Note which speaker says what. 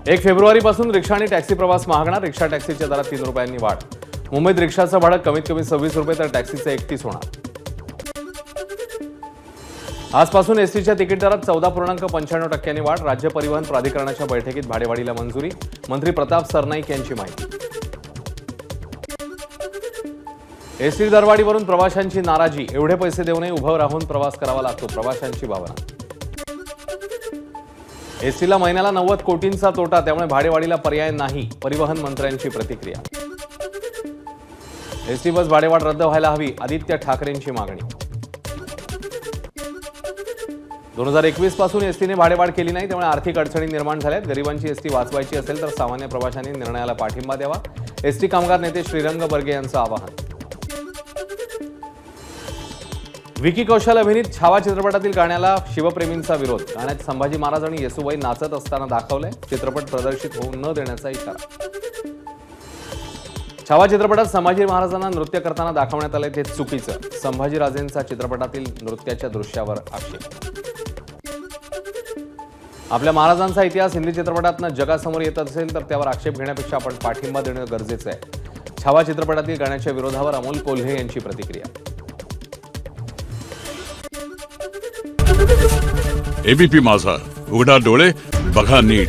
Speaker 1: 1 फेब्रुवारीपासून रिक्षा आणि टॅक्सी प्रवास महागणार. रिक्षा टॅक्सीच्या दरात 3 रुपयांनी वाढ. मुंबईत रिक्षाचं भाडं कमीत कमी 26 रुपये तर टॅक्सीचं 31 होणार. आजपासून एसटीच्या तिकीट दरात 14.95% वाढ. राज्य परिवहन प्राधिकरणाच्या बैठकीत भाडेवाढीला मंजुरी. मंत्री प्रताप सरनाईक यांची माहिती. एसटी दरवाढीवरून प्रवाशांची नाराजी. एवढे पैसे देऊनही उभं राहून प्रवास करावा लागतो, प्रवाशांची भावना. एसटीला महिन्याला 90 कोटींचा तोटा, त्यामुळे भाडेवाढीला पर्याय नाही, परिवहन मंत्र्यांची प्रतिक्रिया. एसटी बस भाडेवाढ रद्द व्हायला हवी, आदित्य ठाकरेंची मागणी. 2021 पासून एसटीने भाडेवाढ केली नाही, त्यामुळे आर्थिक अडचणी निर्माण झाल्यात. गरिबांची एसटी वाचवायची असेल तर सामान्य प्रवाशांनी निर्णयाला पाठिंबा द्यावा. एसटी कामगार नेते श्रीरंग बर्गे यांचं आवाहन. विकी कौशल अभिनीत छावा चित्रपटातील गाण्याला शिवप्रेमींचा विरोध. गाण्यात संभाजी महाराज आणि येसुबाई नाचत असताना दाखवलंय. चित्रपट प्रदर्शित होऊ न देण्याचा इशारा. छावा चित्रपटात संभाजी महाराजांना नृत्य करताना दाखवण्यात आलंय ते चुकीचं. संभाजीराजेंचा चित्रपटातील नृत्याच्या दृश्यावर आक्षेप. आपल्या महाराजांचा इतिहास हिंदी चित्रपटातनं जगासमोर येत असेल तर त्यावर आक्षेप घेण्यापेक्षा आपण पाठिंबा देणं गरजेचं आहे. छावा चित्रपटातील गाण्याच्या विरोधावर अमोल कोल्हे यांची प्रतिक्रिया.
Speaker 2: एबीपी माझा, उघडा डोळे बघा नीट.